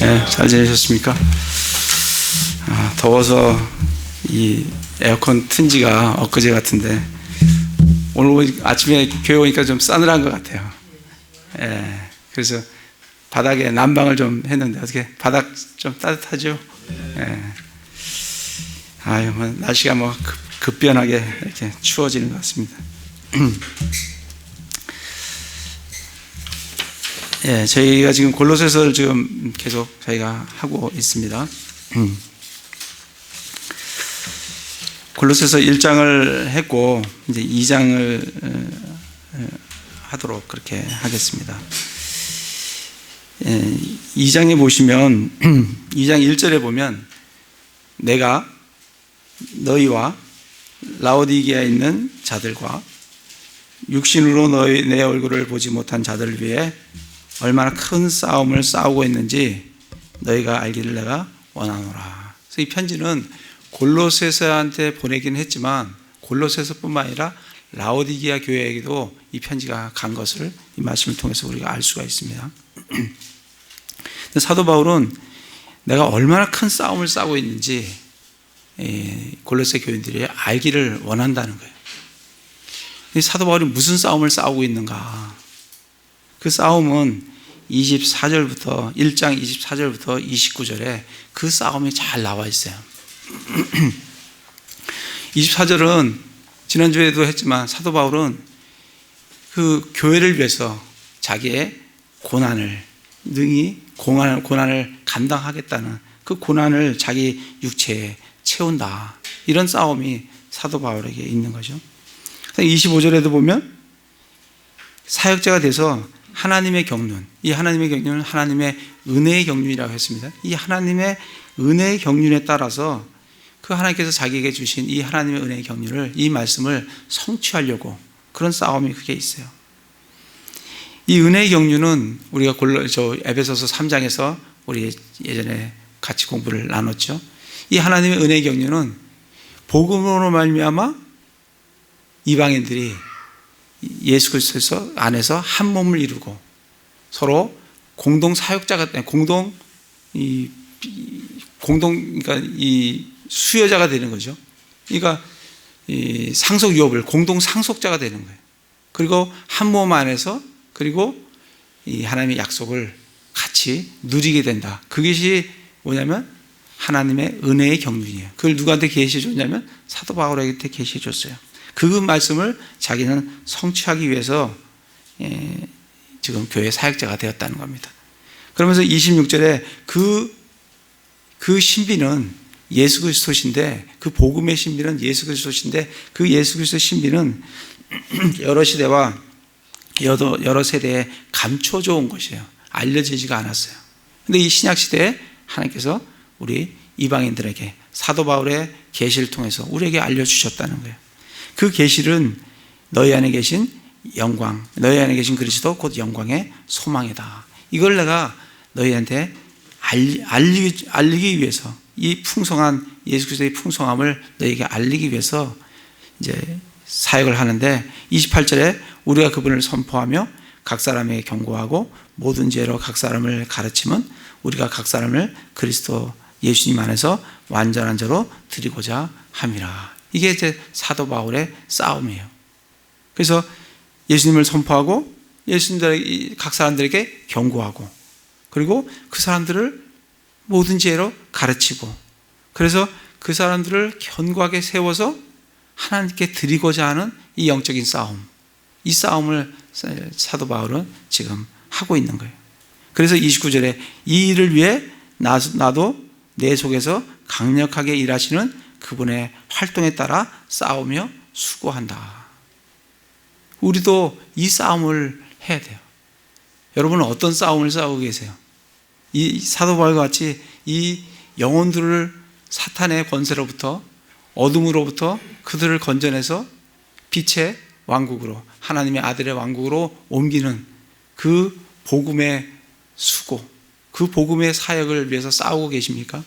네, 잘 지내셨습니까? 더워서 이 에어컨 튼 지가 엊그제 같은데 오늘 아침에 교회 오니까 좀 싸늘한 것 같아요. 그래서 바닥에 난방을 좀 했는데 어떻게 바닥 좀 따뜻하죠? 날씨가 급변하게 이렇게 추워지는 것 같습니다. 저희가 지금 골로새서를 지금 계속 저희가 하고 있습니다. 골로새서 1장을 했고 이제 2장을 하도록 그렇게 하겠습니다. 2장에 보시면 2장 1절에 보면 내가 너희와 라오디게아에 있는 자들과 육신으로 내 얼굴을 보지 못한 자들을 위해 얼마나 큰 싸움을 싸우고 있는지 너희가 알기를 내가 원하노라. 그래서 이 편지는 골로새서한테 보내긴 했지만 골로새서뿐만 아니라 라오디게아 교회에게도 이 편지가 간 것을 이 말씀을 통해서 우리가 알 수가 있습니다. 사도 바울은 내가 얼마나 큰 싸움을 싸우고 있는지 골로새 교인들이 알기를 원한다는 거예요. 사도 바울이 무슨 싸움을 싸우고 있는가? 그 싸움은 24절부터 1장 24절부터 29절에 그 싸움이 잘 나와 있어요. 24절은 지난주에도 했지만 사도 바울은 그 교회를 위해서 자기의 고난을 능히 고난을 감당하겠다는 그 고난을 자기 육체에 채운다. 이런 싸움이 사도 바울에게 있는 거죠. 25절에도 보면 사역자가 돼서 하나님의 경륜, 이 하나님의 경륜은 하나님의 은혜의 경륜이라고 했습니다. 이 하나님의 은혜의 경륜에 따라서 그 하나님께서 자기에게 주신 이 하나님의 은혜의 경륜을, 이 말씀을 성취하려고 그런 싸움이 그게 있어요. 이 은혜의 경륜은 우리가 에베소서 3장에서 우리 예전에 같이 공부를 나눴죠. 이 하나님의 은혜의 경륜은 복음으로 말미암아 이방인들이 예수 그리스도 안에서 한 몸을 이루고 서로 공동 사역자가 그러니까 이 수여자가 되는 거죠. 그러니까 이 상속 유업을 공동 상속자가 되는 거예요. 그리고 한 몸 안에서 그리고 이 하나님의 약속을 같이 누리게 된다. 그것이 뭐냐면 하나님의 은혜의 경륜이에요. 그걸 누구한테 계시해 줬냐면 사도 바울에게 계시해 줬어요. 그 말씀을 자기는 성취하기 위해서 지금 교회 사역자가 되었다는 겁니다. 그러면서 26절에 그 신비는 예수 그리스도신데, 그 복음의 신비는 예수 그리스도신데, 그 예수 그리스도 신비는 여러 시대와 여러 세대에 감춰져 온 것이에요. 알려지지가 않았어요. 근데 이 신약 시대에 하나님께서 우리 이방인들에게 사도 바울의 계시를 통해서 우리에게 알려주셨다는 거예요. 그 계시는 너희 안에 계신 영광, 너희 안에 계신 그리스도 곧 영광의 소망이다. 이걸 내가 너희한테 알리기 위해서, 이 풍성한 예수 그리스도의 풍성함을 너희에게 알리기 위해서 이제 사역을 하는데, 28절에 우리가 그분을 선포하며 각 사람에게 경고하고 모든 죄로 각 사람을 가르치면 우리가 각 사람을 그리스도 예수님 안에서 완전한 자로 드리고자 함이라. 이게 이제 사도 바울의 싸움이에요. 그래서 예수님을 선포하고 예수님들 각 사람들에게 경고하고 그리고 그 사람들을 모든 지혜로 가르치고, 그래서 그 사람들을 견고하게 세워서 하나님께 드리고자 하는 이 영적인 싸움, 이 싸움을 사도 바울은 지금 하고 있는 거예요. 그래서 29절에 이 일을 위해 나도 내 속에서 강력하게 일하시는 그분의 활동에 따라 싸우며 수고한다. 우리도 이 싸움을 해야 돼요. 여러분은 어떤 싸움을 싸우고 계세요? 이 사도 바울과 같이 이 영혼들을 사탄의 권세로부터, 어둠으로부터 그들을 건져내서 빛의 왕국으로, 하나님의 아들의 왕국으로 옮기는 그 복음의 수고, 그 복음의 사역을 위해서 싸우고 계십니까?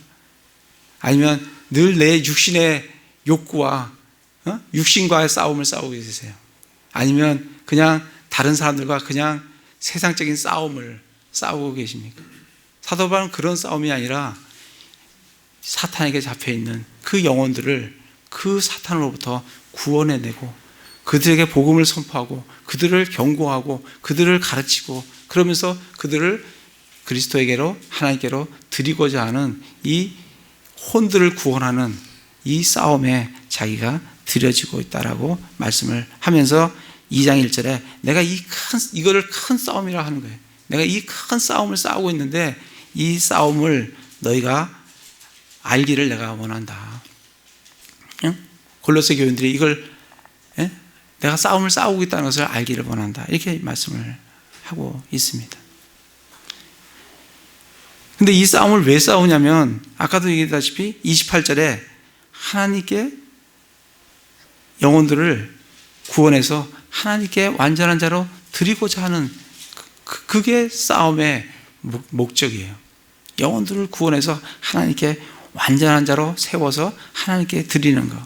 아니면 늘 내 육신의 욕구와 육신과의 싸움을 싸우고 계세요? 아니면 그냥 다른 사람들과 그냥 세상적인 싸움을 싸우고 계십니까? 사도 바울은 그런 싸움이 아니라 사탄에게 잡혀있는 그 영혼들을 그 사탄으로부터 구원해내고 그들에게 복음을 선포하고 그들을 경고하고 그들을 가르치고 그러면서 그들을 그리스도에게로 하나님께로 드리고자 하는 이 혼들을 구원하는 이 싸움에 자기가 들여지고 있다라고 말씀을 하면서 2장 1절에 내가 이거를 큰 싸움이라 하는 거예요. 내가 이 큰 싸움을 싸우고 있는데 이 싸움을 너희가 알기를 내가 원한다. 응? 골로새 교인들이 이걸 내가 싸움을 싸우고 있다는 것을 알기를 원한다. 이렇게 말씀을 하고 있습니다. 근데 이 싸움을 왜 싸우냐면 아까도 얘기했다시피 28절에 하나님께 영혼들을 구원해서 하나님께 완전한 자로 드리고자 하는 그게 싸움의 목적이에요. 영혼들을 구원해서 하나님께 완전한 자로 세워서 하나님께 드리는 것.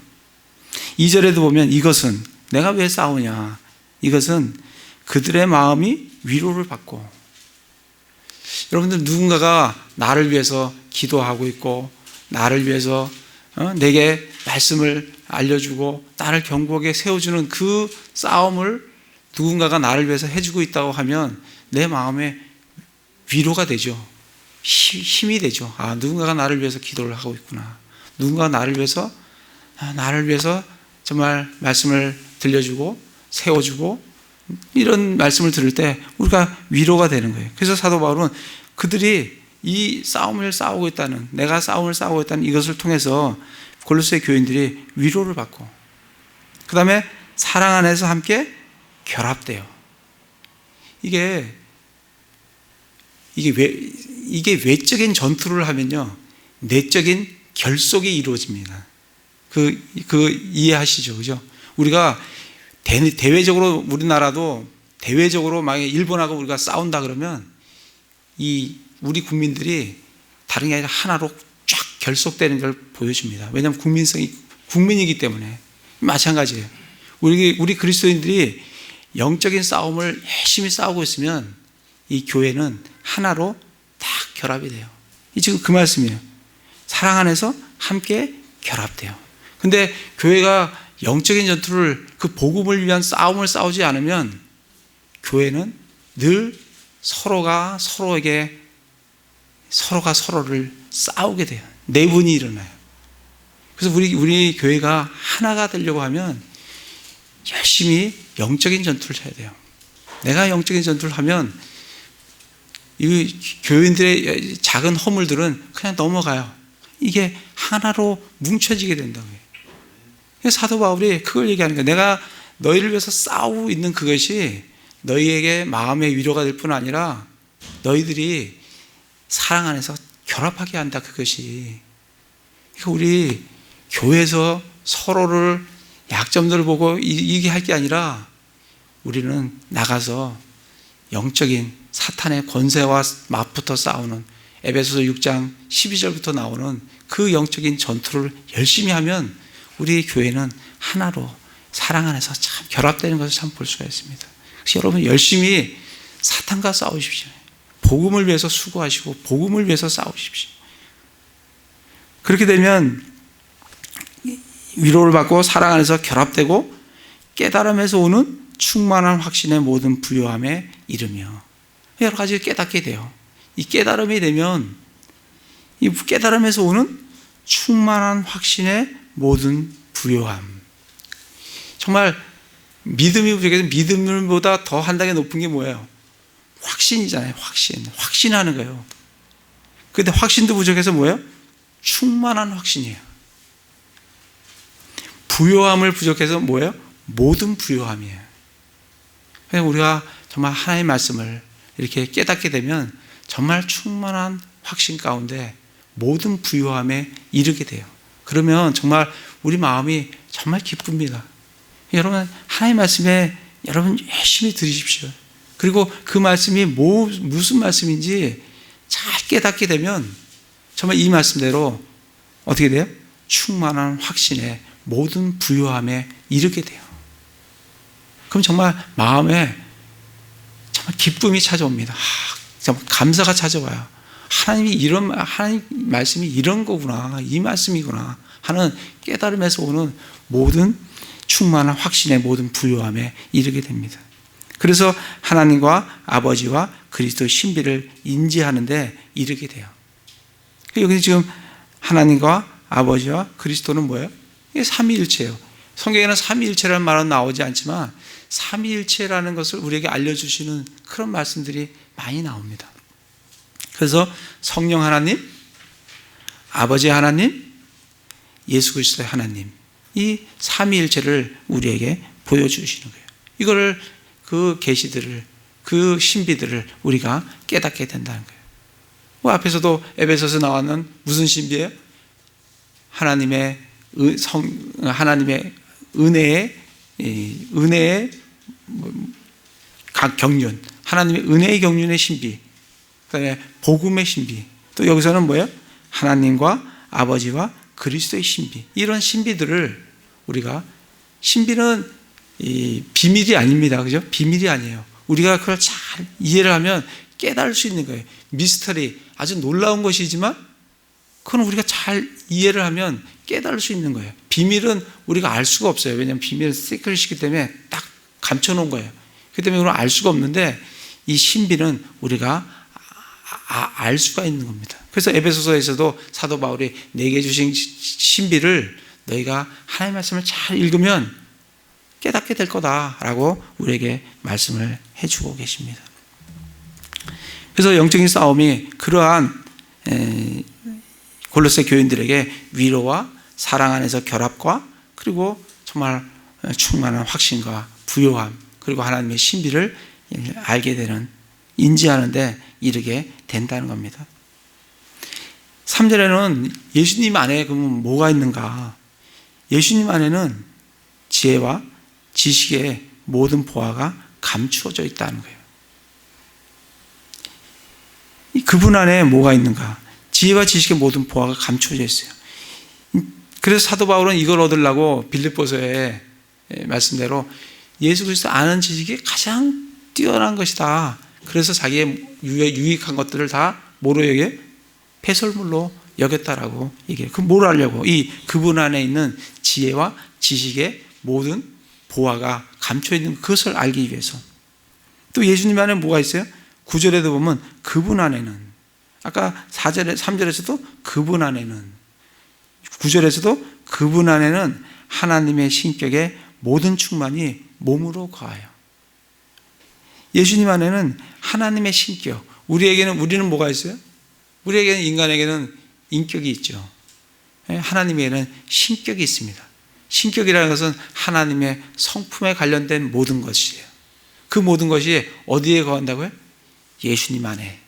2절에도 보면 이것은 내가 왜 싸우냐? 이것은 그들의 마음이 위로를 받고, 여러분들 누군가가 나를 위해서 기도하고 있고 나를 위해서 내게 말씀을 알려주고 나를 견고하게 세워주는 그 싸움을 누군가가 나를 위해서 해주고 있다고 하면 내 마음에 위로가 되죠. 힘이 되죠. 아, 누군가가 나를 위해서 기도를 하고 있구나. 누군가가 나를 위해서 정말 말씀을 들려주고 세워주고 이런 말씀을 들을 때 우리가 위로가 되는 거예요. 그래서 사도 바울은 그들이 이 싸움을 싸우고 있다는, 내가 싸움을 싸우고 있다는 이것을 통해서 골로새 교인들이 위로를 받고 그 다음에 사랑 안에서 함께 결합돼요. 이게 외적인 전투를 하면요 내적인 결속이 이루어집니다. 이해하시죠? 그죠? 우리가 대외적으로 우리나라도 대외적으로 만약에 일본하고 우리가 싸운다 그러면 우리 국민들이 다른 게 아니라 하나로 쫙 결속되는 걸 보여줍니다. 왜냐하면 국민이기 때문에. 마찬가지예요. 우리 그리스도인들이 영적인 싸움을 열심히 싸우고 있으면 이 교회는 하나로 딱 결합이 돼요. 지금 그 말씀이에요. 사랑 안에서 함께 결합돼요. 근데 교회가 영적인 전투를 그 복음을 위한 싸움을 싸우지 않으면 교회는 늘 서로가 서로를 싸우게 돼요. 내분이 일어나요. 그래서 우리 교회가 하나가 되려고 하면 열심히 영적인 전투를 해야 돼요. 내가 영적인 전투를 하면 이 교인들의 작은 허물들은 그냥 넘어가요. 이게 하나로 뭉쳐지게 된다고요. 사도 바울이 그걸 얘기하는 거예요. 내가 너희를 위해서 싸우고 있는 그것이 너희에게 마음의 위로가 될 뿐 아니라 너희들이 사랑 안에서 결합하게 한다. 그것이. 그러니까 우리 교회에서 서로를 약점들을 보고 이게 할 게 아니라 우리는 나가서 영적인 사탄의 권세와 맞붙어 싸우는 에베소서 6장 12절부터 나오는 그 영적인 전투를 열심히 하면 우리 교회는 하나로 사랑 안에서 참 결합되는 것을 참 볼 수가 있습니다. 그래서 여러분 열심히 사탄과 싸우십시오. 복음을 위해서 수고하시고 복음을 위해서 싸우십시오. 그렇게 되면 위로를 받고 사랑 안에서 결합되고 깨달음에서 오는 충만한 확신의 모든 부요함에 이르며 여러 가지 깨닫게 돼요. 이 깨달음이 되면 이 깨달음에서 오는 충만한 확신의 모든 부요함. 정말 믿음이 부족해서 믿음보다 더 한 단계 높은 게 뭐예요? 확신이잖아요. 확신하는 거예요. 그런데 확신도 부족해서 뭐예요? 충만한 확신이에요. 부요함을 부족해서 뭐예요? 모든 부요함이에요. 그래서 우리가 정말 하나님의 말씀을 이렇게 깨닫게 되면 정말 충만한 확신 가운데 모든 부요함에 이르게 돼요. 그러면 정말 우리 마음이 정말 기쁩니다. 여러분 하나님의 말씀에 여러분 열심히 들으십시오. 그리고 그 말씀이 무슨 말씀인지 잘 깨닫게 되면 정말 이 말씀대로 어떻게 돼요? 충만한 확신에 모든 부요함에 이르게 돼요. 그럼 정말 마음에 정말 기쁨이 찾아옵니다. 정말 감사가 찾아와요. 하나님 말씀이 이런 거구나, 이 말씀이구나 하는 깨달음에서 오는 모든 충만한 확신의 모든 부요함에 이르게 됩니다. 그래서 하나님과 아버지와 그리스도의 신비를 인지하는데 이르게 돼요. 여기 지금 하나님과 아버지와 그리스도는 뭐예요? 이게 삼위일체예요. 성경에는 삼위일체라는 말은 나오지 않지만 삼위일체라는 것을 우리에게 알려주시는 그런 말씀들이 많이 나옵니다. 그래서 성령 하나님, 아버지 하나님, 예수 그리스도의 하나님, 이 삼위일체를 우리에게 보여주시는 거예요. 이거를 그 계시들을, 그 신비들을 우리가 깨닫게 된다는 거예요. 앞에서도 에베소서 나왔는 무슨 신비예요? 하나님의 은혜의 경륜, 하나님의 은혜의 경륜의 신비, 그다음에 복음의 신비, 또 여기서는 뭐예요? 하나님과 아버지와 그리스도의 신비. 이런 신비들을 우리가, 신비는 비밀이 아닙니다. 그죠? 비밀이 아니에요. 우리가 그걸 잘 이해를 하면 깨달을 수 있는 거예요. 미스터리, 아주 놀라운 것이지만 그건 우리가 잘 이해를 하면 깨달을 수 있는 거예요. 비밀은 우리가 알 수가 없어요. 왜냐하면 비밀은 시크릿이기 때문에 딱 감춰놓은 거예요. 그렇기 때문에 우리는 알 수가 없는데 이 신비는 우리가 알 수가 있는 겁니다. 그래서 에베소서에서도 사도 바울이 내게 주신 신비를 너희가 하나님의 말씀을 잘 읽으면 깨닫게 될 거다라고 우리에게 말씀을 해주고 계십니다. 그래서 영적인 싸움이 그러한 골로새 교인들에게 위로와 사랑 안에서 결합과 그리고 정말 충만한 확신과 부요함 그리고 하나님의 신비를 알게 되는, 인지하는 데 이르게 된다는 겁니다. 3절에는 예수님 안에 그러면 뭐가 있는가? 예수님 안에는 지혜와 지식의 모든 보화가 감추어져 있다는 거예요. 그분 안에 뭐가 있는가? 지혜와 지식의 모든 보화가 감추어져 있어요. 그래서 사도 바울은 이걸 얻으려고 빌립보서의 말씀대로 예수 그리스도 아는 지식이 가장 뛰어난 것이다. 그래서 자기의 유익한 것들을 다 뭐로 여겨? 폐설물로 여겼다라고 얘기해요. 그 뭘 하려고? 그분 안에 있는 지혜와 지식의 모든 보화가 감춰 있는 그것을 알기 위해서. 또 예수님 안에 뭐가 있어요? 9절에도 보면 그분 안에는, 아까 3절에서도 그분 안에는, 9절에서도 그분 안에는 하나님의 신격의 모든 충만이 몸으로 거하여. 예수님 안에는 하나님의 신격, 우리는 뭐가 있어요? 우리에게는, 인간에게는 인격이 있죠. 하나님에게는 신격이 있습니다. 신격이라는 것은 하나님의 성품에 관련된 모든 것이에요. 그 모든 것이 어디에 거한다고요? 예수님 안에,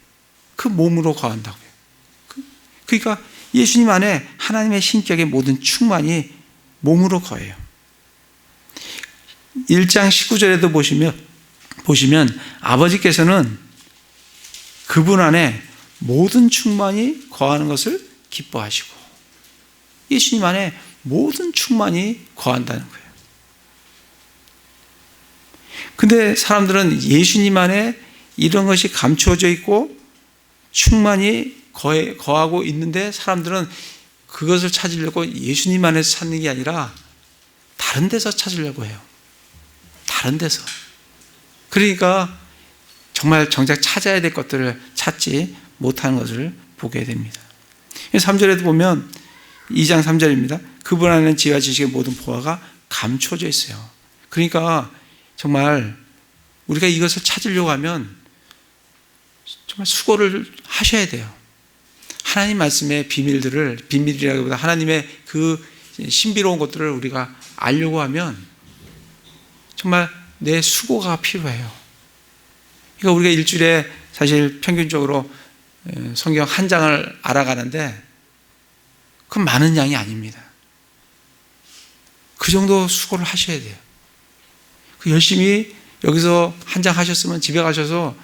그 몸으로 거한다고요. 그러니까 예수님 안에 하나님의 신격의 모든 충만이 몸으로 거해요. 1장 19절에도 보시면 아버지께서는 그분 안에 모든 충만이 거하는 것을 기뻐하시고, 예수님 안에 모든 충만이 거한다는 거예요. 근데 사람들은 예수님 안에 이런 것이 감추어져 있고 충만히 거하고 있는데 사람들은 그것을 찾으려고 예수님 안에서 찾는 게 아니라 다른 데서 찾으려고 해요. 다른 데서. 그러니까 정말 정작 찾아야 될 것들을 찾지 못하는 것을 보게 됩니다. 3절에도 보면 2장 3절입니다. 그분 안에는 지혜와 지식의 모든 보화가 감춰져 있어요. 그러니까 정말 우리가 이것을 찾으려고 하면 정말 수고를 하셔야 돼요. 하나님 말씀의 비밀이라기보다 하나님의 그 신비로운 것들을 우리가 알려고 하면 정말 내 수고가 필요해요. 그러니까 우리가 일주일에 사실 평균적으로 성경 한 장을 알아가는데 그건 많은 양이 아닙니다. 그 정도 수고를 하셔야 돼요. 그 열심히 여기서 한 장 하셨으면 집에 가셔서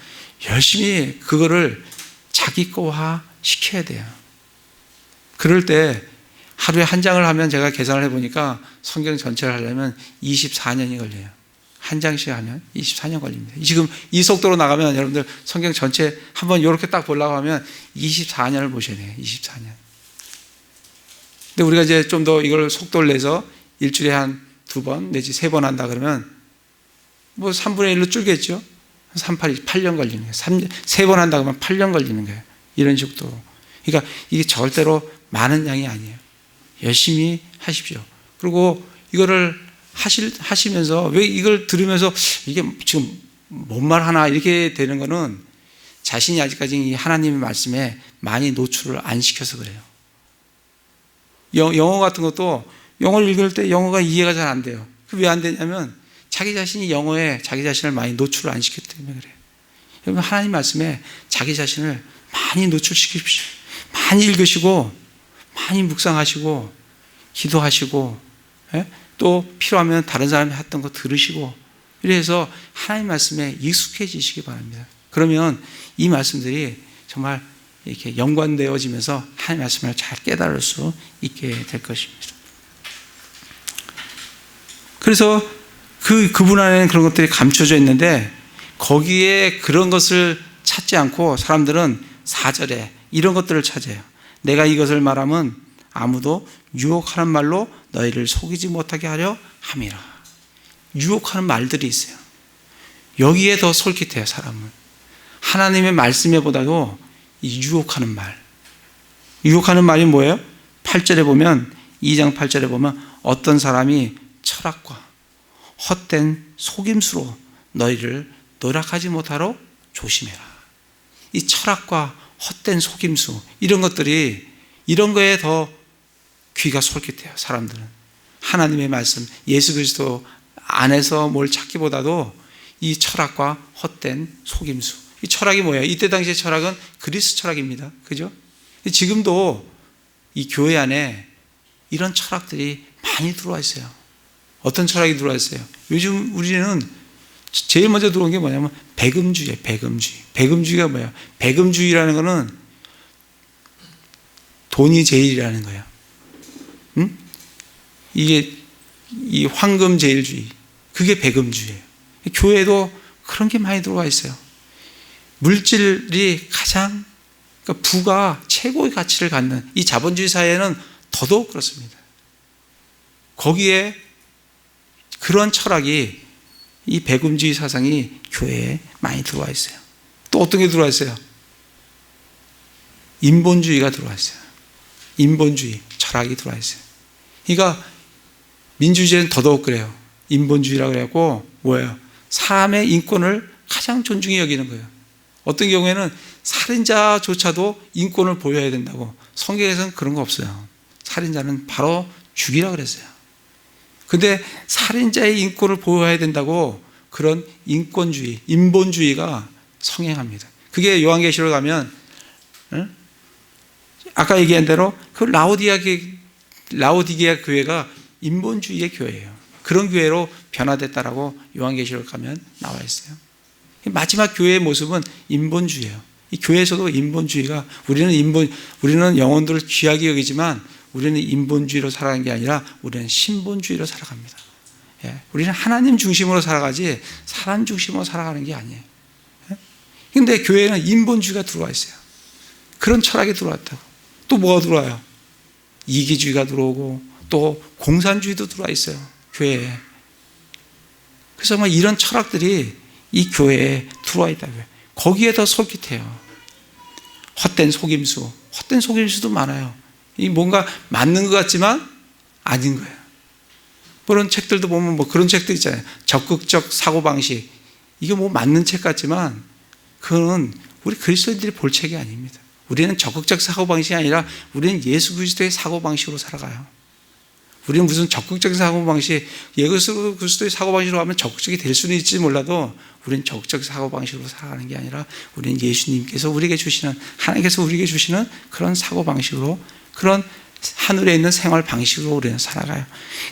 열심히 그거를 자기 거화 시켜야 돼요. 그럴 때 하루에 한 장을 하면 제가 계산을 해보니까 성경 전체를 하려면 24년이 걸려요. 한 장씩 하면 24년 걸립니다. 지금 이 속도로 나가면 여러분들 성경 전체 한번 이렇게 딱 보려고 하면 24년을 보셔야 돼요. 24년. 근데 우리가 이제 좀 더 이걸 속도를 내서 일주일에 한 2번 내지 3번 한다 그러면 뭐 3분의 1로 줄겠죠. 8년 걸리는 거예요. 3번 한다 그러면 8년 걸리는 거예요. 이런 식으로. 그러니까 이게 절대로 많은 양이 아니에요. 열심히 하십시오. 그리고 이거를 하시면서 왜 이걸 들으면서 이게 지금 뭔 말 하나 이렇게 되는 거는 자신이 아직까지 이 하나님의 말씀에 많이 노출을 안 시켜서 그래요. 영어 같은 것도 영어를 읽을 때 영어가 이해가 잘 안 돼요. 왜 안 되냐면 자기 자신이 영어에 자기 자신을 많이 노출을 안 시켰기 때문에 그래요. 여러분 하나님 말씀에 자기 자신을 많이 노출시키십시오. 많이 읽으시고 많이 묵상하시고 기도하시고 또 필요하면 다른 사람이 했던 거 들으시고 이래서 하나님 말씀에 익숙해지시기 바랍니다. 그러면 이 말씀들이 정말 이렇게 연관되어지면서 하나님 말씀을 잘 깨달을 수 있게 될 것입니다. 그래서 그분 안에는 그런 것들이 감춰져 있는데 거기에 그런 것을 찾지 않고 사람들은 4절에 이런 것들을 찾아요. 내가 이것을 말하면 아무도 유혹하는 말로 너희를 속이지 못하게 하려 함이라. 유혹하는 말들이 있어요. 여기에 더 솔깃해요. 사람은 하나님의 말씀에 보다도 이 유혹하는 말. 유혹하는 말이 뭐예요? 8절에 보면 2장 8절에 보면 어떤 사람이 철학과 헛된 속임수로 너희를 노력하지 못하러 조심해라. 이 철학과 헛된 속임수 이런 것들이 이런 거에 더 귀가 솔깃해요. 사람들은 하나님의 말씀 예수 그리스도 안에서 뭘 찾기보다도 이 철학과 헛된 속임수. 이 철학이 뭐예요? 이때 당시의 철학은 그리스 철학입니다. 그죠? 지금도 이 교회 안에 이런 철학들이 많이 들어와 있어요. 어떤 철학이 들어와 있어요? 요즘 우리는 제일 먼저 들어온 게 뭐냐면 배금주의예요. 배금주의. 배금주의가 뭐예요? 배금주의라는 거는 돈이 제일이라는 거예요. 응? 이게 이 황금제일주의. 그게 배금주의예요. 교회도 그런 게 많이 들어와 있어요. 물질이 가장 그러니까 부가 최고의 가치를 갖는 이 자본주의 사회는 더더욱 그렇습니다. 거기에 그런 철학이 이 배금주의 사상이 교회에 많이 들어와 있어요. 또 어떤 게 들어와 있어요? 인본주의가 들어와 있어요. 인본주의 철학이 들어와 있어요. 그러니까 민주주의는 더더욱 그래요. 인본주의라고 그래갖고 뭐예요? 사람의 인권을 가장 존중히 여기는 거예요. 어떤 경우에는 살인자조차도 인권을 보여야 된다고. 성경에서는 그런 거 없어요. 살인자는 바로 죽이라 그랬어요. 근데 살인자의 인권을 보호해야 된다고 그런 인권주의, 인본주의가 성행합니다. 그게 요한계시록 가면 아까 얘기한 대로 그 라오디게아 교회가 인본주의의 교회예요. 그런 교회로 변화됐다라고 요한계시록 가면 나와 있어요. 마지막 교회의 모습은 인본주의예요. 이 교회에서도 인본주의가 우리는 영혼들을 귀하게 여기지만 우리는 인본주의로 살아가는 게 아니라 우리는 신본주의로 살아갑니다. 예, 우리는 하나님 중심으로 살아가지 사람 중심으로 살아가는 게 아니에요. 그런데 교회에는 인본주의가 들어와 있어요. 그런 철학이 들어왔다고. 또 뭐가 들어와요? 이기주의가 들어오고 또 공산주의도 들어와 있어요. 교회에. 그래서 막 이런 철학들이 이 교회에 들어와 있다고요. 거기에 더 솔깃해요. 헛된 속임수도 많아요. 이 뭔가 맞는 것 같지만 아닌 거예요. 그런 책들도 보면 뭐 그런 책도 있잖아요. 적극적 사고방식. 이게 뭐 맞는 책 같지만 그건 우리 그리스도인들이 볼 책이 아닙니다. 우리는 적극적 사고방식이 아니라 우리는 예수 그리스도의 사고방식으로 살아가요. 우리는 무슨 적극적인 사고방식, 예수 그리스도의 사고방식으로 하면 적극적이 될 수는 있을지 몰라도 우리는 적극적 사고방식으로 살아가는 게 아니라 우리는 예수님께서 우리에게 주시는, 하나님께서 우리에게 주시는 그런 사고방식으로, 그런 하늘에 있는 생활 방식으로 우리는 살아가요.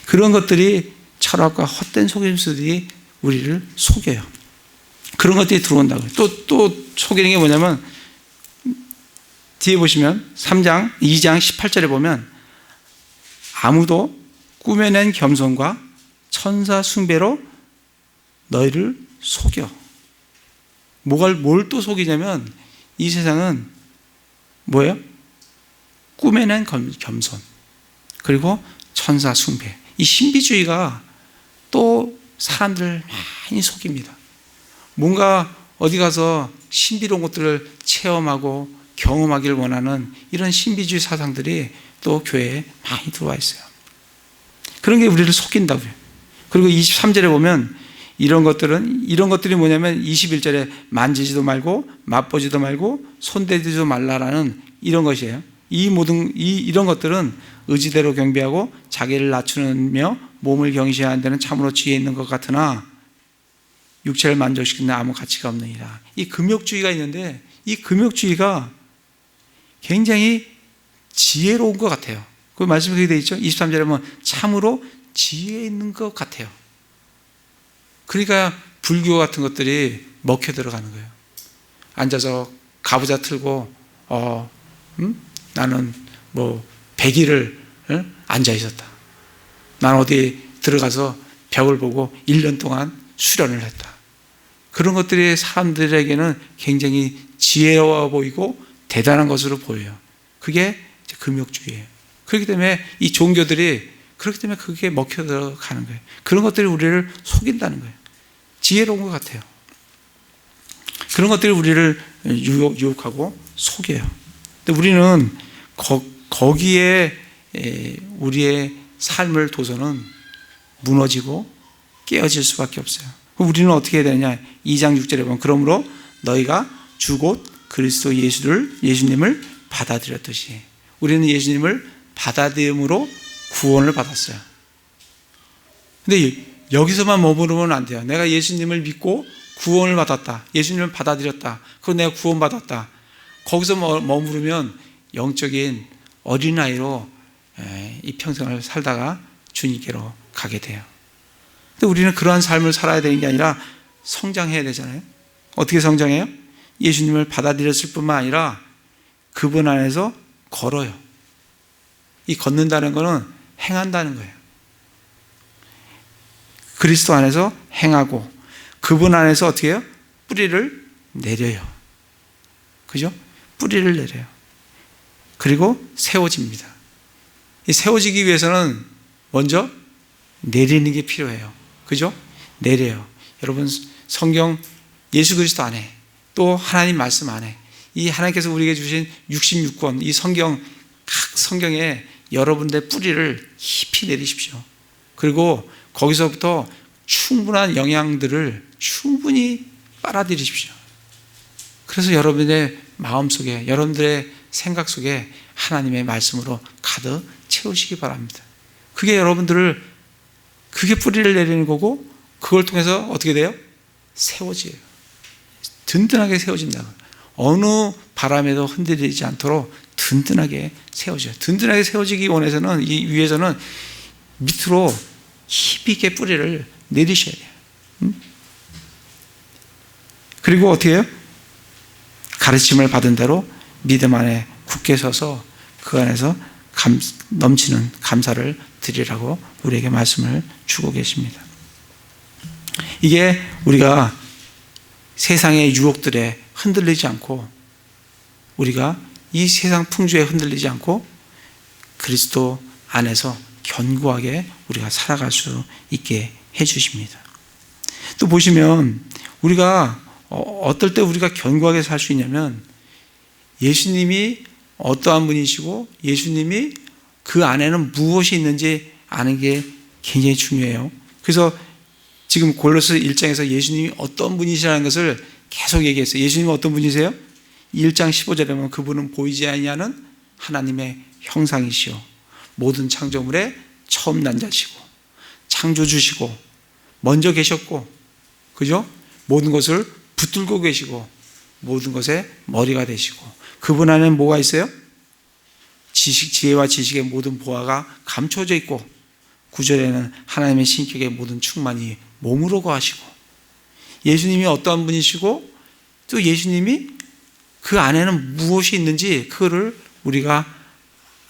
그런 것들이 철학과 헛된 속임수들이 우리를 속여요. 그런 것들이 들어온다고요. 또 속이는 게 뭐냐면 뒤에 보시면 2장 18절에 보면 아무도 꾸며낸 겸손과 천사 숭배로 너희를 속여. 뭘 또 속이냐면 이 세상은 뭐예요? 꿈에는 겸손, 그리고 천사 숭배. 이 신비주의가 또 사람들을 많이 속입니다. 뭔가 어디 가서 신비로운 것들을 체험하고 경험하기를 원하는 이런 신비주의 사상들이 또 교회에 많이 들어와 있어요. 그런 게 우리를 속인다고요. 그리고 23절에 보면 이런 것들이 뭐냐면 21절에 만지지도 말고 맛보지도 말고 손대지도 말라라는 이런 것이에요. 이런 것들은 의지대로 경배하고 자기를 낮추며 몸을 경시하는 데는 참으로 지혜 있는 것 같으나 육체를 만족시키는 아무 가치가 없느니라. 이 금욕주의가 있는데 이 금욕주의가 굉장히 지혜로운 것 같아요. 그 말씀이 그렇게 되어 있죠. 23절에 보면 참으로 지혜 있는 것 같아요. 그러니까 불교 같은 것들이 먹혀 들어가는 거예요. 앉아서 가부좌 틀고 나는 뭐 100일을 앉아 있었다. 난 어디 들어가서 벽을 보고 1년 동안 수련을 했다. 그런 것들이 사람들에게는 굉장히 지혜로워 보이고 대단한 것으로 보여요. 그게 금욕주의예요. 그렇기 때문에 이 종교들이 그렇기 때문에 그게 먹혀 들어가는 거예요. 그런 것들이 우리를 속인다는 거예요. 지혜로운 것 같아요. 그런 것들이 우리를 유혹하고 속여요. 근데 우리는 거기에 우리의 삶을 둬서는 무너지고 깨어질 수밖에 없어요. 우리는 어떻게 해야 되느냐? 2장 6절에 보면 그러므로 너희가 주 곧 그리스도 예수님을 받아들였듯이 우리는 예수님을 받아들임으로 구원을 받았어요. 근데 여기서만 머무르면 안 돼요. 내가 예수님을 믿고 구원을 받았다. 예수님을 받아들였다. 그리고 내가 구원받았다. 거기서 머무르면 영적인 어린아이로 이 평생을 살다가 주님께로 가게 돼요. 근데 우리는 그러한 삶을 살아야 되는 게 아니라 성장해야 되잖아요. 어떻게 성장해요? 예수님을 받아들였을 뿐만 아니라 그분 안에서 걸어요. 이 걷는다는 것은 행한다는 거예요. 그리스도 안에서 행하고 그분 안에서 어떻게 해요? 뿌리를 내려요. 그죠? 뿌리를 내려요. 그리고 세워집니다. 이 세워지기 위해서는 먼저 내리는 게 필요해요. 그죠? 내려요. 여러분 성경 예수 그리스도 안에 또 하나님 말씀 안에 이 하나님께서 우리에게 주신 66권 이 성경 각 성경에 여러분들의 뿌리를 깊이 내리십시오. 그리고 거기서부터 충분한 영양들을 충분히 빨아들이십시오. 그래서 여러분의 마음속에 여러분들의 생각 속에 하나님의 말씀으로 가득 채우시기 바랍니다. 그게 그게 뿌리를 내리는 거고 그걸 통해서 어떻게 돼요? 세워져요. 든든하게 세워진다고. 어느 바람에도 흔들리지 않도록 든든하게 세워져요. 든든하게 세워지기 위해서는 밑으로 힘 있게 뿌리를 내리셔야 돼요. 그리고 어떻게 해요? 가르침을 받은 대로 믿음 안에 굳게 서서 그 안에서 넘치는 감사를 드리라고 우리에게 말씀을 주고 계십니다. 이게 우리가 세상의 유혹들에 흔들리지 않고 우리가 이 세상 풍조에 흔들리지 않고 그리스도 안에서 견고하게 우리가 살아갈 수 있게 해주십니다. 또 보시면 우리가 어떨 때 우리가 견고하게 살 수 있냐면 예수님이 어떠한 분이시고 예수님이 그 안에는 무엇이 있는지 아는 게 굉장히 중요해요. 그래서 지금 골로새 1장에서 예수님이 어떤 분이시라는 것을 계속 얘기했어요. 예수님은 어떤 분이세요? 1장 15절에 보면 그분은 보이지 아니하는 하나님의 형상이시오 모든 창조물의 처음 난 자시고 창조주시고 먼저 계셨고 그죠? 모든 것을 붙들고 계시고 모든 것의 머리가 되시고 그분 안에는 뭐가 있어요? 지혜와 지식의 모든 보화가 감춰져 있고 9절에는 하나님의 신격의 모든 충만이 몸으로 거하시고 예수님이 어떠한 분이시고 또 예수님이 그 안에는 무엇이 있는지 그거를 우리가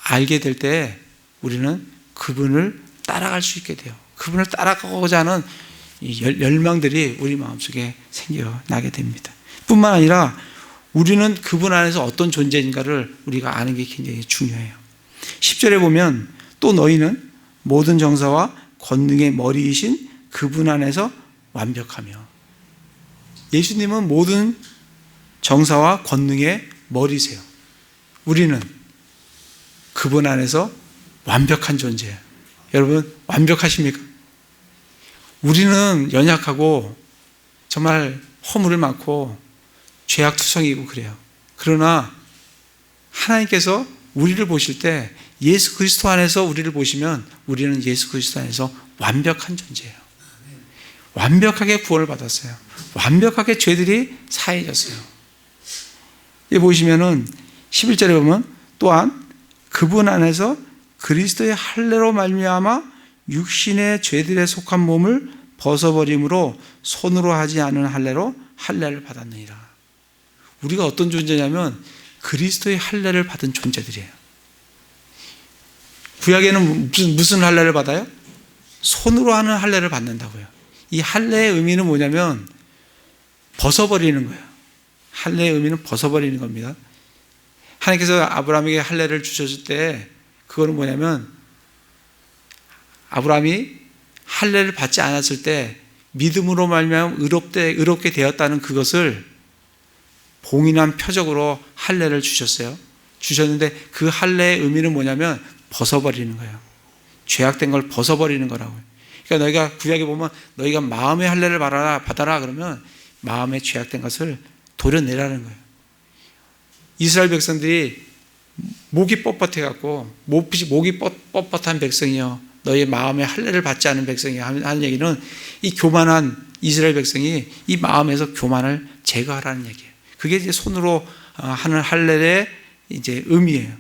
알게 될 때 우리는 그분을 따라갈 수 있게 돼요. 그분을 따라가고자 하는 이 열망들이 우리 마음속에 생겨나게 됩니다. 뿐만 아니라 우리는 그분 안에서 어떤 존재인가를 우리가 아는 게 굉장히 중요해요. 10절에 보면 또 너희는 모든 정사와 권능의 머리이신 그분 안에서 완벽하며, 예수님은 모든 정사와 권능의 머리세요. 우리는 그분 안에서 완벽한 존재예요. 여러분 완벽하십니까? 우리는 연약하고 정말 허물을 많고 죄악투성이고 그래요. 그러나 하나님께서 우리를 보실 때 예수 그리스도 안에서 우리를 보시면 우리는 예수 그리스도 안에서 완벽한 존재예요. 완벽하게 구원을 받았어요. 완벽하게 죄들이 사해졌어요. 여기 보시면은 11절에 보면 또한 그분 안에서 그리스도의 할례로 말미암아 육신의 죄들에 속한 몸을 벗어버림으로 손으로 하지 않은 할례로 할례를 받았느니라. 우리가 어떤 존재냐면 그리스도의 할례를 받은 존재들이에요. 구약에는 무슨 할례를 받아요? 손으로 하는 할례를 받는다고요. 이 할례의 의미는 뭐냐면 벗어버리는 거예요. 할례의 의미는 벗어버리는 겁니다. 하나님께서 아브라함에게 할례를 주셨을 때 그거는 뭐냐면 아브라함이 할례를 받지 않았을 때 믿음으로 말미암아 의롭게 되었다는 그것을 봉인한 표적으로 할례를 주셨어요. 주셨는데 그 할례의 의미는 뭐냐면 벗어버리는 거예요. 죄악된 걸 벗어버리는 거라고요. 그러니까 너희가 구약에 보면 너희가 마음의 할례를 받아라 그러면 마음에 죄악된 것을 도려내라는 거예요. 이스라엘 백성들이 목이 뻣뻣해갖고 목이 뻣뻣한 백성이요, 너희 마음에 할례를 받지 않은 백성이요 하는 얘기는 이 교만한 이스라엘 백성이 이 마음에서 교만을 제거하라는 얘기예요. 그게 이제 손으로 하는 할례의 이제 의미예요.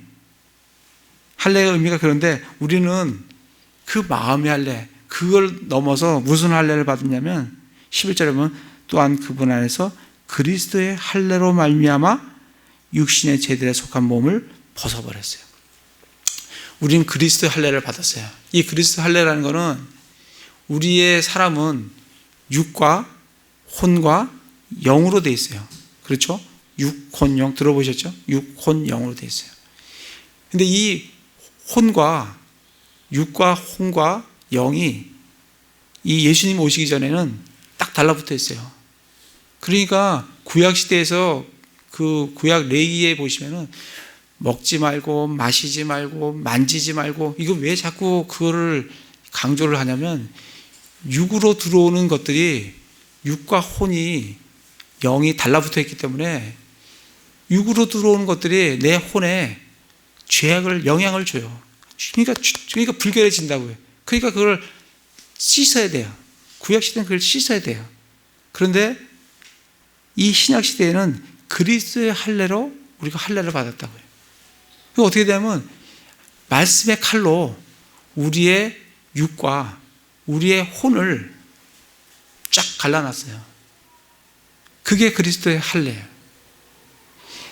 할례의 의미가 그런데 우리는 그 마음의 할례, 그걸 넘어서 무슨 할례를 받았냐면 11절에 보면 또한 그분 안에서 그리스도의 할례로 말미암아 육신의 죄들에 속한 몸을 벗어버렸어요. 우리는 그리스도의 할례를 받았어요. 이 그리스도 할례라는 것은 우리의 사람은 육과 혼과 영으로 되어 있어요. 그렇죠? 육, 혼, 영 들어보셨죠? 육, 혼, 영으로 되어 있어요. 근데 이 혼과 육과 혼과 영이 이 예수님 오시기 전에는 딱 달라붙어 있어요. 그러니까 구약 시대에서 그 구약 레위기에 보시면은 먹지 말고 마시지 말고 만지지 말고, 이거 왜 자꾸 그거를 강조를 하냐면 육으로 들어오는 것들이 육과 혼이 영이 달라붙어 있기 때문에 육으로 들어오는 것들이 내 혼에 죄악을 영향을 줘요. 그러니까 불결해진다고요. 그러니까 그걸 씻어야 돼요. 구약 시대는 그걸 씻어야 돼요. 그런데 이 신약 시대에는 그리스도의 할례로 우리가 할례를 받았다고요. 그게 어떻게 되냐면 말씀의 칼로 우리의 육과 우리의 혼을 쫙 갈라놨어요. 그게 그리스도의 할례예요.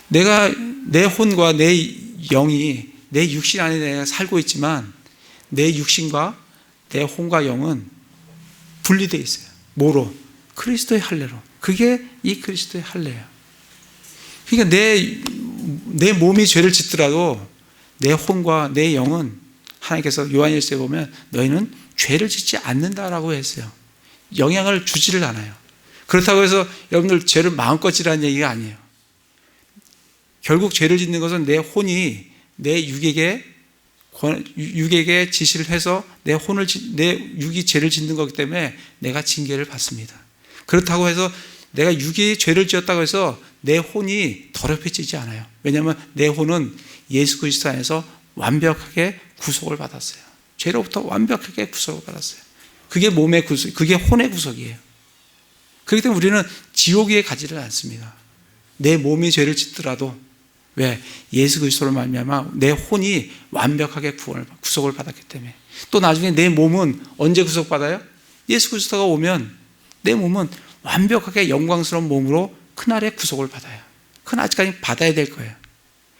내가 내 혼과 내 영이 내 육신 안에 내가 살고 있지만 내 육신과 내 혼과 영은 분리되어 있어요. 뭐로? 그리스도의 할례로. 그게 이 그리스도의 할례예요. 그러니까 내 몸이 죄를 짓더라도 내 혼과 내 영은 하나님께서 요한일서에 보면 너희는 죄를 짓지 않는다라고 했어요. 영향을 주지를 않아요. 그렇다고 해서 여러분들 죄를 마음껏 지라는 얘기가 아니에요. 결국 죄를 짓는 것은 내 혼이 내 육에게 지시를 해서 내 육이 죄를 짓는 거기 때문에 내가 징계를 받습니다. 그렇다고 해서 내가 육이 죄를 지었다고 해서 내 혼이 더럽혀지지 않아요. 왜냐하면 내 혼은 예수 그리스도 안에서 완벽하게 구속을 받았어요. 죄로부터 완벽하게 구속을 받았어요. 그게 몸의 구속, 그게 혼의 구속이에요. 그렇기 때문에 우리는 지옥에 가지를 않습니다. 내 몸이 죄를 짓더라도, 왜? 예수 그리스도로 말미암아 내 혼이 완벽하게 구속을 받았기 때문에. 또 나중에 내 몸은 언제 구속받아요? 예수 그리스도가 오면 내 몸은 완벽하게 영광스러운 몸으로 그날에 구속을 받아요. 그건 아직까지 받아야 될 거예요.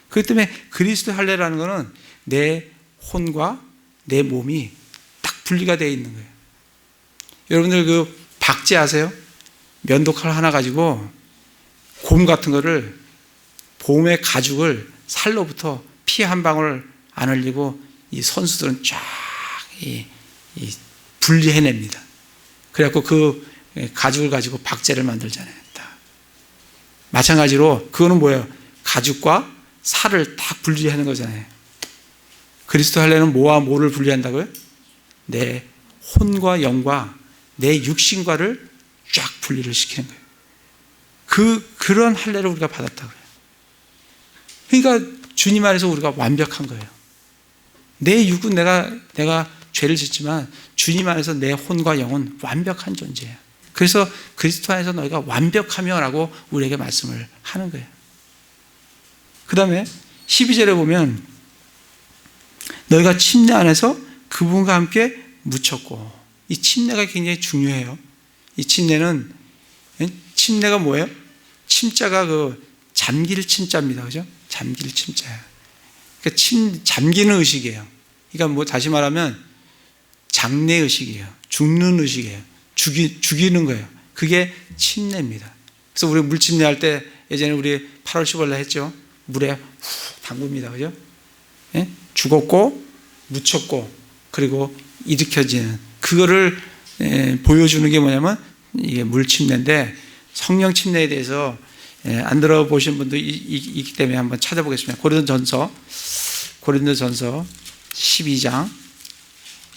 그렇기 때문에 그리스도 할례라는 것은 내 혼과 내 몸이 딱 분리가 되어 있는 거예요. 여러분들 그 박제 아세요? 면도칼 하나 가지고 곰 같은 거를, 곰의 가죽을 살로부터 피 한 방울 안 흘리고 이 선수들은 쫙 분리해냅니다. 그래갖고 그 가죽을 가지고 박제를 만들잖아요. 마찬가지로 그거는 뭐예요? 가죽과 살을 딱 분리하는 거잖아요. 그리스도 할례는 뭐와 뭐를 분리한다고요? 내 혼과 영과 내 육신과를 쫙 분리를 시키는 거예요. 그런 할례를 우리가 받았다고요. 그러니까 주님 안에서 우리가 완벽한 거예요. 내 육은 내가 죄를 짓지만 주님 안에서 내 혼과 영은 완벽한 존재예요. 그래서 그리스도 안에서 너희가 완벽하며라고 우리에게 말씀을 하는 거예요. 그 다음에 12절에 보면 너희가 침례 안에서 그분과 함께 묻혔고, 이 침례가 굉장히 중요해요. 이 침례가 뭐예요? 침자가 그 잠길 침자입니다. 그죠? 잠길 침자예요. 그러니까 잠기는 의식이에요. 그러니까 뭐 다시 말하면 장례 의식이에요. 죽는 의식이에요. 죽이는 거예요. 그게 침례입니다. 그래서 우리 물침례 할 때 예전에 우리 8월 15일 했죠. 물에 훅 담굽니다. 그죠? 예? 죽었고 묻혔고 그리고 일으켜지는 그거를 보여주는 게 뭐냐면 이게 물침례인데, 성령 침례에 대해서 안 들어보신 분도 있기 때문에 한번 찾아보겠습니다. 고린도전서 12장.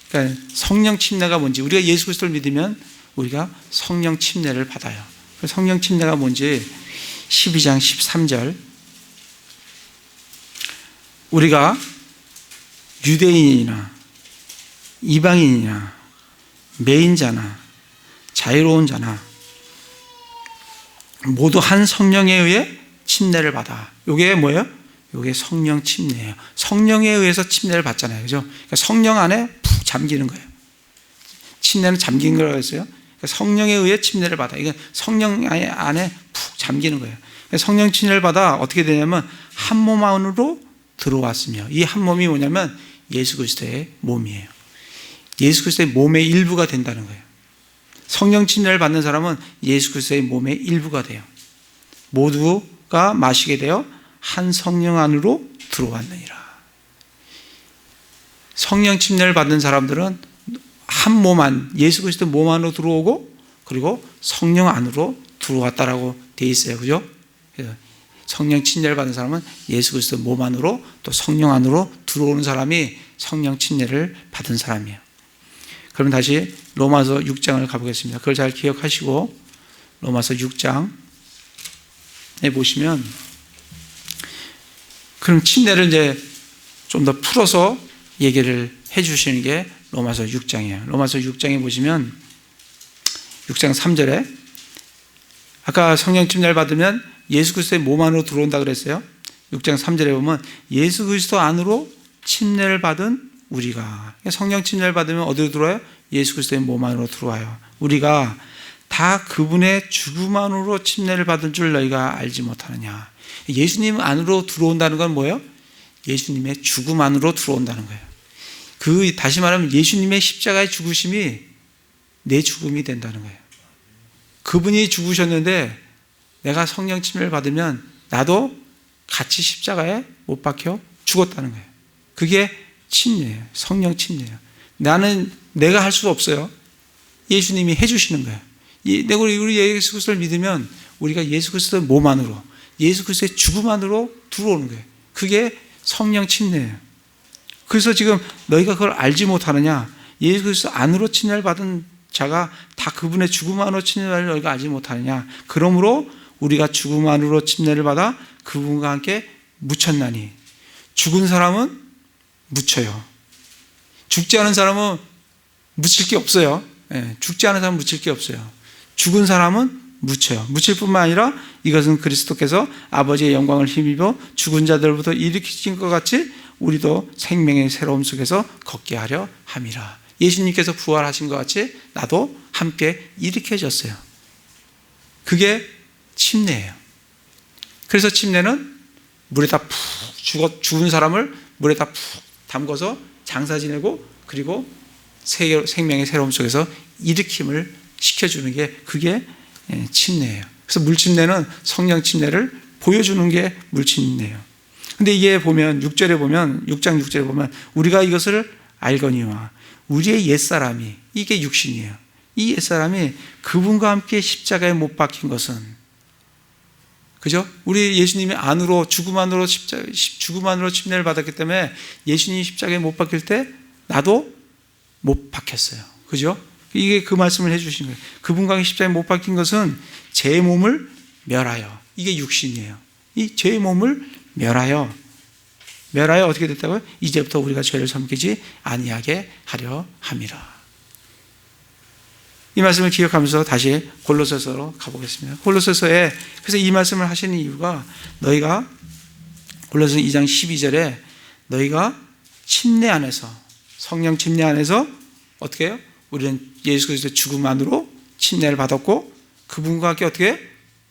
그러니까 성령 침례가 뭔지, 우리가 예수 그리스도를 믿으면 우리가 성령 침례를 받아요. 성령 침례가 뭔지 12장 13절. 우리가 유대인이나 이방인이나 매인자나 자유로운 자나 모두 한 성령에 의해 침례를 받아. 이게 뭐예요? 이게 성령 침례예요. 성령에 의해서 침례를 받잖아요. 그죠? 그러니까 성령 안에 푹 잠기는 거예요. 침례는 잠긴 거라고 했어요. 그러니까 성령에 의해 침례를 받아. 이게 성령 안에 푹 잠기는 거예요. 성령 침례를 받아 어떻게 되냐면 한 몸 안으로 들어왔으며, 이 한 몸이 뭐냐면 예수 그리스도의 몸이에요. 예수 그리스도의 몸의 일부가 된다는 거예요. 성령 침례를 받는 사람은 예수 그리스도의 몸의 일부가 돼요. 모두가 마시게 되어 한 성령 안으로 들어왔느니라. 성령 침례를 받는 사람들은 한 몸 안, 예수 그리스도 몸 안으로 들어오고 그리고 성령 안으로 들어왔다라고 돼 있어요. 그죠? 그래서 성령 침례를 받는 사람은 예수 그리스도 몸 안으로 또 성령 안으로 들어오는 사람이 성령 침례를 받은 사람이에요. 그럼 다시 로마서 6장을 가보겠습니다. 그걸 잘 기억하시고 로마서 6장에 보시면, 그럼 침례를 이제 좀 더 풀어서 얘기를 해 주시는 게 로마서 6장이에요. 로마서 6장에 보시면 6장 3절에 아까 성령 침례를 받으면 예수 그리스도의 몸 안으로 들어온다 그랬어요. 6장 3절에 보면 예수 그리스도 안으로 침례를 받은 우리가, 성령 침례를 받으면 어디로 들어와요? 예수 그리스도의 몸 안으로 들어와요. 우리가 다 그분의 죽음 안으로 침례를 받은 줄 너희가 알지 못하느냐. 예수님 안으로 들어온다는 건 뭐예요? 예수님의 죽음 안으로 들어온다는 거예요. 다시 말하면 예수님의 십자가의 죽으심이 내 죽음이 된다는 거예요. 그분이 죽으셨는데 내가 성령 침례를 받으면 나도 같이 십자가에 못 박혀 죽었다는 거예요. 그게 침례예요. 성령 침례예요. 내가 할 수 없어요. 예수님이 해주시는 거예요. 우리 예수 그리스도를 믿으면 우리가 예수 그리스도의 몸 안으로, 예수 그리스도의 죽음 안으로 들어오는 거예요. 그게 성령 침례예요. 그래서 지금 너희가 그걸 알지 못하느냐? 예수 그리스도 안으로 침례를 받은 자가 다 그분의 죽음 안으로 침례를 너희가 알지 못하느냐? 그러므로 우리가 죽음 안으로 침례를 받아 그분과 함께 묻혔나니. 죽은 사람은 묻혀요. 죽지 않은 사람은 묻힐 게 없어요. 죽지 않은 사람은 묻힐 게 없어요. 죽은 사람은 묻혀요. 묻힐 뿐만 아니라 이것은 그리스도께서 아버지의 영광을 힘입어 죽은 자들부터 일으키신 것 같이 우리도 생명의 새로움 속에서 걷게 하려 함이라. 예수님께서 부활하신 것 같이 나도 함께 일으켜졌어요. 그게 침례예요. 그래서 침례는 물에다 푹 죽은 사람을 물에다 푹 담궈서 장사 지내고 그리고 생명의 새로움 속에서 일으킴을 시켜주는 게 그게 침례예요. 그래서 물침례는 성령 침례를 보여주는 게 물침례예요. 근데 이게 보면 6절에 보면 6장 6절에 보면 우리가 이것을 알거니와 우리의 옛사람이 이게 육신이에요. 이 옛사람이 그분과 함께 십자가에 못 박힌 것은 그죠? 우리 예수님이 안으로 죽음 안으로 침례를 받았기 때문에 예수님이 십자가에 못 박힐 때 나도 못 박혔어요. 그죠? 이게 그 말씀을 해주신 거예요. 그분과 십자가에 못 박힌 것은 제 몸을 멸하여 이게 육신이에요. 이 제 몸을 멸하여 어떻게 됐다고요? 이제부터 우리가 죄를 섬기지 아니하게 하려 함이라. 이 말씀을 기억하면서 다시 골로새서로 가보겠습니다. 골로새서에 그래서 이 말씀을 하시는 이유가 너희가 골로새 2장 12절에 너희가 침례 안에서 성령 침례 안에서 어떻게 해요? 우리는 예수 그리스도의 죽음 안으로 침례를 받았고 그분과 함께 어떻게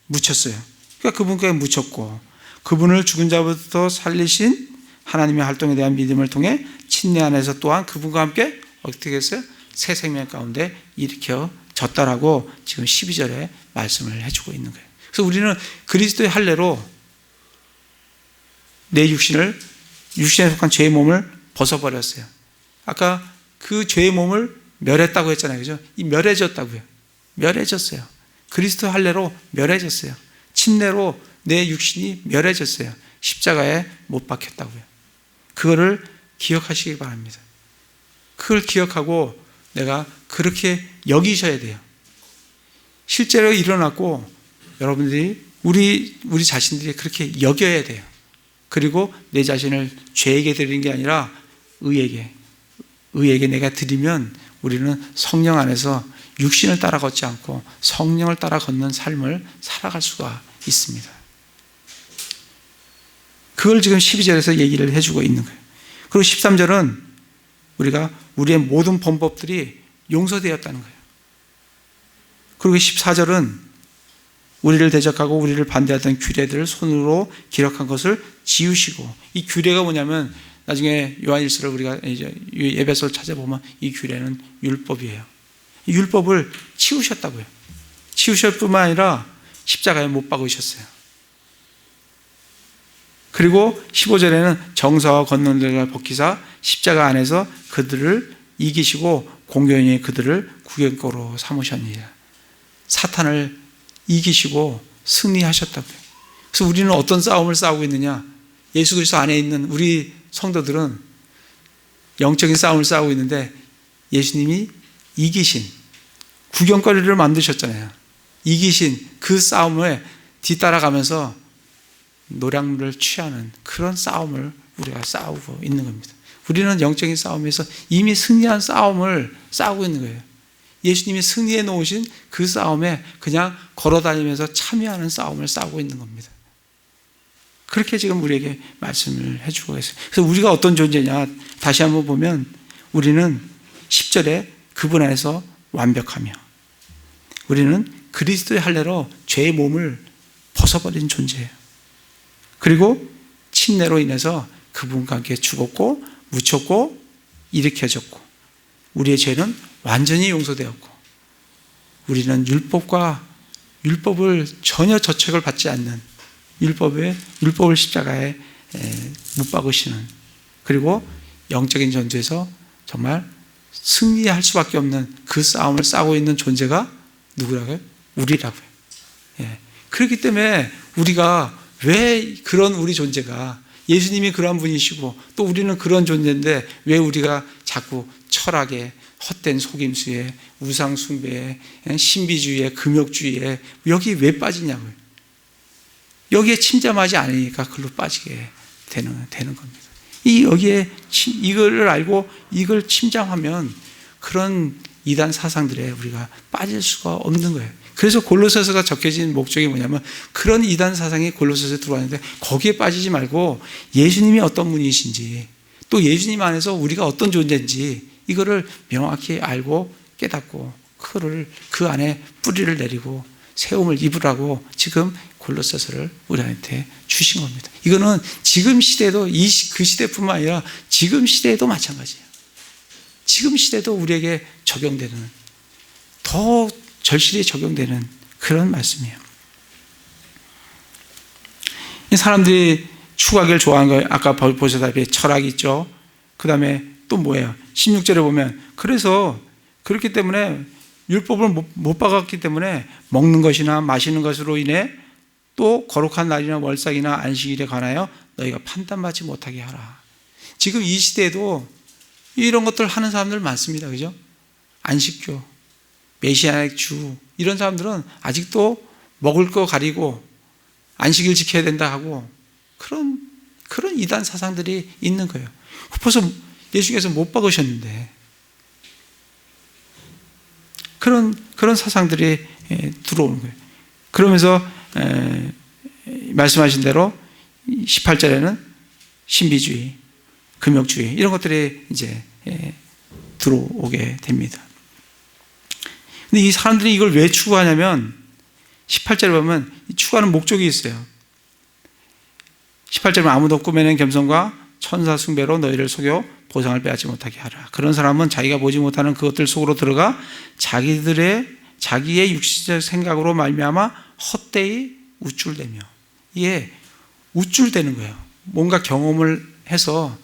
묻혔어요. 그러니까 그분과 함께 묻혔고 그분을 죽은 자부터 살리신 하나님의 활동에 대한 믿음을 통해 침례 안에서 또한 그분과 함께 어떻게 했어요? 새 생명 가운데 일으켜졌다라고 지금 12절에 말씀을 해주고 있는 거예요. 그래서 우리는 그리스도의 할례로 내 육신에 속한 죄의 몸을 벗어버렸어요. 아까 그 죄의 몸을 멸했다고 했잖아요. 그죠? 이 멸해졌다고요. 멸해졌어요. 그리스도 할례로 멸해졌어요. 침례로 내 육신이 멸해졌어요. 십자가에 못 박혔다고요. 그거를 기억하시기 바랍니다. 그걸 기억하고 내가 그렇게 여기셔야 돼요. 실제로 일어났고 여러분들이 우리 자신들이 그렇게 여겨야 돼요. 그리고 내 자신을 죄에게 드리는 게 아니라 의에게 내가 드리면 우리는 성령 안에서 육신을 따라 걷지 않고 성령을 따라 걷는 삶을 살아갈 수가 있습니다. 그걸 지금 12절에서 얘기를 해주고 있는 거예요. 그리고 13절은 우리가 우리의 모든 범법들이 용서되었다는 거예요. 그리고 14절은 우리를 대적하고 우리를 반대하던 규례들을 손으로 기록한 것을 지우시고, 이 규례가 뭐냐면 나중에 요한일서를 우리가 이제 에베소를 찾아보면 이 규례는 율법이에요. 이 율법을 치우셨다고요. 치우실 뿐만 아니라 십자가에 못 박으셨어요. 그리고 15절에는 정사와 권능들을 벗기사 십자가 안에서 그들을 이기시고 공경에 그들을 구경거로 삼으셨느니라. 사탄을 이기시고 승리하셨다고요. 그래서 우리는 어떤 싸움을 싸우고 있느냐? 예수 그리스도 안에 있는 우리 성도들은 영적인 싸움을 싸우고 있는데 예수님이 이기신 구경거리를 만드셨잖아요. 이기신 그 싸움에 뒤따라가면서 노량물을 취하는 그런 싸움을 우리가 싸우고 있는 겁니다. 우리는 영적인 싸움에서 이미 승리한 싸움을 싸우고 있는 거예요. 예수님이 승리해 놓으신 그 싸움에 그냥 걸어다니면서 참여하는 싸움을 싸우고 있는 겁니다. 그렇게 지금 우리에게 말씀을 해주고 계세요. 그래서 우리가 어떤 존재냐 다시 한번 보면 우리는 10절에 그분 안에서 완벽하며 우리는 그리스도의 할례로 죄의 몸을 벗어버린 존재예요. 그리고 침례로 인해서 그분과 함께 죽었고 묻혔고 일으켜졌고 우리의 죄는 완전히 용서되었고 우리는 율법을 전혀 저책을 받지 않는 율법을 십자가에 못 박으시는, 그리고 영적인 전투에서 정말 승리할 수밖에 없는 그 싸움을 싸우고 있는 존재가 누구라고요? 우리라고요. 그렇기 때문에 우리가 왜 그런 우리 존재가 예수님이 그런 분이시고 또 우리는 그런 존재인데 왜 우리가 자꾸 철학에 헛된 속임수에 우상숭배에 신비주의에 금욕주의에 여기 왜 빠지냐고요. 여기에 침잠하지 않으니까 그걸로 빠지게 되는 겁니다. 이거를 알고 이걸 침잠하면 그런 이단 사상들에 우리가 빠질 수가 없는 거예요. 그래서 골로새서가 적혀진 목적이 뭐냐면 그런 이단 사상이 골로새서에 들어왔는데 거기에 빠지지 말고 예수님이 어떤 분이신지 또 예수님 안에서 우리가 어떤 존재인지 이거를 명확히 알고 깨닫고 그거를 그 안에 뿌리를 내리고 세움을 입으라고 지금 골로새서를 우리한테 주신 겁니다. 이거는 지금 시대도 그 시대뿐만 아니라 지금 시대에도 마찬가지예요. 지금 시대도 우리에게 적용되는 더 절실히 적용되는 그런 말씀이에요. 이 사람들이 추구하기를 좋아하는 거예요. 아까 보셨다시피 철학이 있죠. 그 다음에 또 뭐예요? 16절에 보면 그래서 그렇기 때문에 율법을 못 박았기 때문에 먹는 것이나 마시는 것으로 인해 또 거룩한 날이나 월삭이나 안식일에 관하여 너희가 판단받지 못하게 하라. 지금 이 시대에도 이런 것들 하는 사람들 많습니다. 그죠? 안식교, 메시아의 주 이런 사람들은 아직도 먹을 거 가리고 안식일 지켜야 된다 하고 그런 이단 사상들이 있는 거예요. 벌써 예수께서 못 박으셨는데 그런 사상들이 들어오는 거예요. 그러면서 말씀하신 대로 18절에는 신비주의, 금욕주의 이런 것들이 이제 들어오게 됩니다. 근데 이 사람들이 이걸 왜 추구하냐면 18절에 보면 추구하는 목적이 있어요. 18절에 아무도 꾸며낸 겸손과 천사 숭배로 너희를 속여 보상을 빼앗지 못하게 하라. 그런 사람은 자기가 보지 못하는 그것들 속으로 들어가 자기의 육신적 생각으로 말미암아 헛되이 우쭐대며, 이게 우쭐대는 거예요. 뭔가 경험을 해서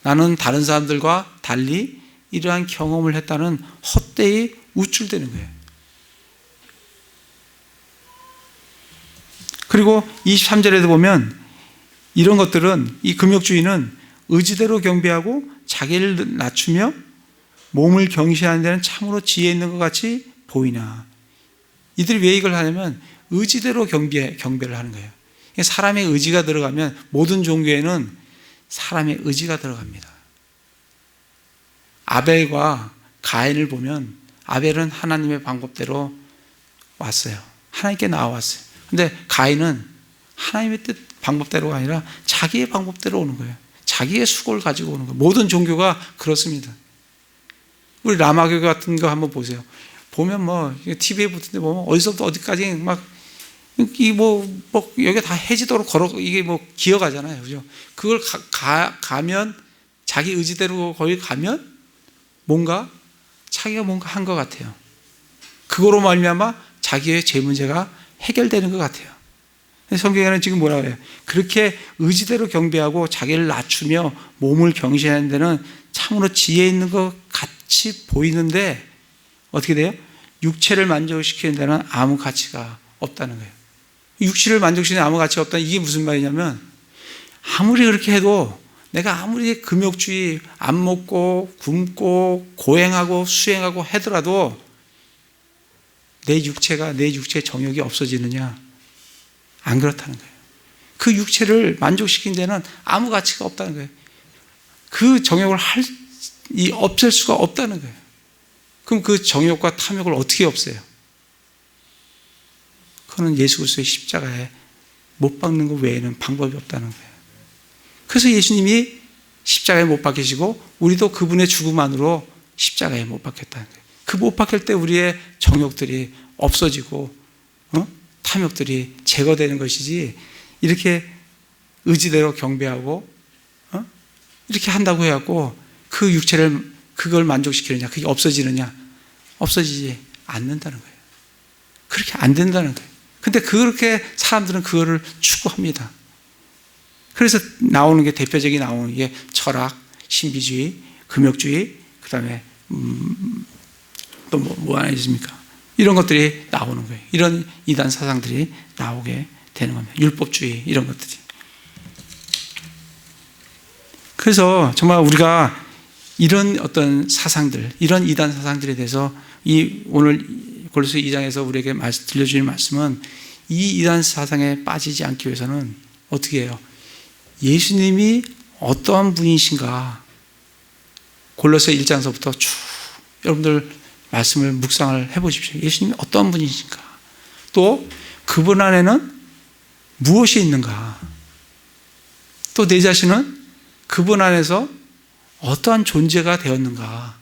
나는 다른 사람들과 달리 이러한 경험을 했다는 헛되이 우쭐대는 거예요. 그리고 23절에도 보면 이런 것들은, 이 금욕주의는 의지대로 경배하고 자기를 낮추며 몸을 경시하는 데는 참으로 지혜 있는 것 같이 보이나. 이들이 왜 이걸 하냐면 의지대로 경배를 하는 거예요. 사람의 의지가 들어가면 모든 종교에는 사람의 의지가 들어갑니다. 아벨과 가인을 보면 아벨은 하나님의 방법대로 왔어요. 하나님께 나와왔어요. 근데 가인은 하나님의 뜻 방법대로가 아니라 자기의 방법대로 오는 거예요. 자기의 수고를 가지고 오는 거예요. 모든 종교가 그렇습니다. 우리 라마교 같은 거 한번 보세요. 보면 뭐 TV에 붙은 데 보면 어디서부터 어디까지 막 여기 다 해지도록 이게 기어가잖아요. 그죠? 그걸 가면 자기 의지대로 거기 가면 자기가 뭔가 한 것 같아요. 그거로 말미암아 자기의 죄 문제가 해결되는 것 같아요. 성경에는 지금 뭐라고 해요? 그렇게 의지대로 경배하고 자기를 낮추며 몸을 경시하는 데는 참으로 지혜 있는 것 같이 보이는데 어떻게 돼요? 육체를 만족시키는 데는 아무 가치가 없다는 거예요. 육체를 만족시키는 아무 가치가 없다는 이게 무슨 말이냐면 아무리 그렇게 해도 내가 아무리 금욕주의 안 먹고 굶고 고행하고 수행하고 하더라도 내 육체의 정욕이 없어지느냐? 안 그렇다는 거예요. 그 육체를 만족시킨 데는 아무 가치가 없다는 거예요. 그 정욕을 없앨 수가 없다는 거예요. 그럼 그 정욕과 탐욕을 어떻게 없애요? 그거는 예수 그리스도의 십자가에 못 박는 것 외에는 방법이 없다는 거예요. 그래서 예수님이 십자가에 못 박히시고 우리도 그분의 죽음 안으로 십자가에 못 박혔다는 거예요. 그 못 박힐 때 우리의 정욕들이 없어지고 탐욕들이 제거되는 것이지, 이렇게 의지대로 경배하고 이렇게 한다고 해갖고 그 육체를 그걸 만족시키느냐, 그게 없어지느냐? 없어지지 않는다는 거예요. 그렇게 안 된다는 거예요. 근데 그렇게 사람들은 그거를 추구합니다. 그래서 대표적인 나오는 게 철학, 신비주의, 금욕주의, 그 다음에 또 뭐 하나 있습니까? 이런 것들이 나오는 거예요. 이런 이단 사상들이 나오게 되는 겁니다. 율법주의 이런 것들이. 그래서 정말 우리가 이런 어떤 사상들, 이런 이단 사상들에 대해서 오늘 골로새 2장에서 우리에게 들려주는 말씀은 이 이단 사상에 빠지지 않기 위해서는 어떻게 해요? 예수님이 어떠한 분이신가, 골로새 1장서부터 쭉 여러분들 말씀을 묵상을 해보십시오. 예수님이 어떠한 분이신가, 또 그분 안에는 무엇이 있는가, 또 내 자신은 그분 안에서 어떠한 존재가 되었는가,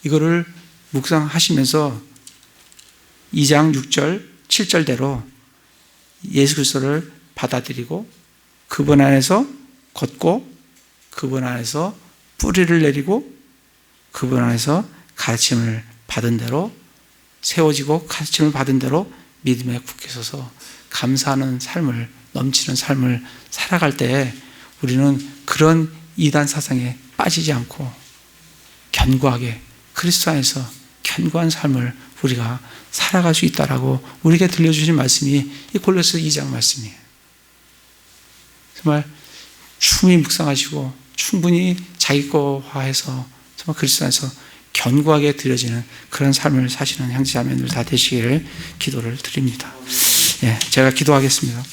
이거를 묵상하시면서 2장 6절 7절대로 예수 그리스도를 받아들이고 그분 안에서 걷고 그분 안에서 뿌리를 내리고 그분 안에서 가르침을 받은 대로 세워지고 가르침을 받은 대로 믿음에 굳게 서서 감사하는 삶을, 넘치는 삶을 살아갈 때 우리는 그런 이단 사상에 빠지지 않고 견고하게 그리스도 안에서 견고한 삶을 우리가 살아갈 수 있다라고 우리에게 들려주신 말씀이 이 골로새 2장 말씀이에요. 정말 충분히 묵상하시고 충분히 자기 거화해서 정말 그리스도 안에서 견고하게 드려지는 그런 삶을 사시는 형제자매들 다 되시기를 기도를 드립니다. 예, 제가 기도하겠습니다.